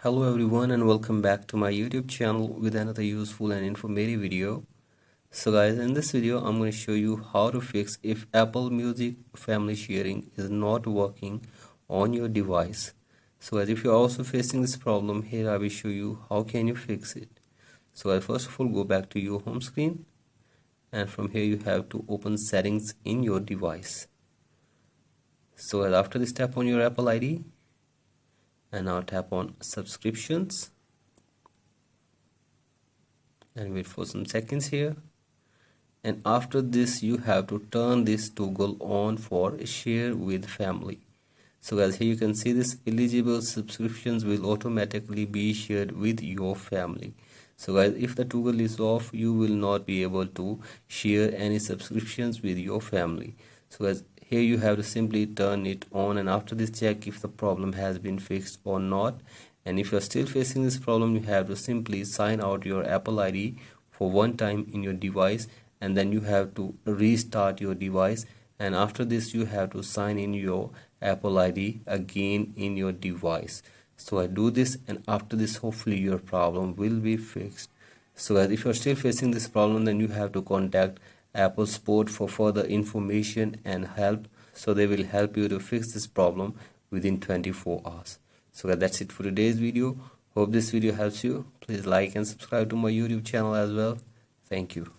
Hello everyone and welcome back to my YouTube channel with another useful and informative video. So guys, in this video I'm going to show you how to fix if Apple Music family sharing is not working on your device. So as if you're also facing this problem, here I will show you how can you fix it. So I first of all go back to your home screen, and from here you have to open settings in your device. So after this, tap on your Apple ID and now tap on subscriptions and wait for some seconds here. And after this you have to turn this toggle on for share with family. So as here you can see, this eligible subscriptions will automatically be shared with your family. So guys, if the toggle is off, you will not be able to share any subscriptions with your family. So guys, here you have to simply turn it on, and after this check if the problem has been fixed or not. And if you're still facing this problem, you have to simply sign out your Apple ID for one time in your device, and then you have to restart your device, and after this you have to sign in your Apple ID again in your device. So I do this, and after this hopefully your problem will be fixed. So as if you're still facing this problem, then you have to contact Apple support for further information and help, so they will help you to fix this problem within 24 hours. So that's it for today's video. Hope this video helps you. Please like and subscribe to my YouTube channel as well. Thank you.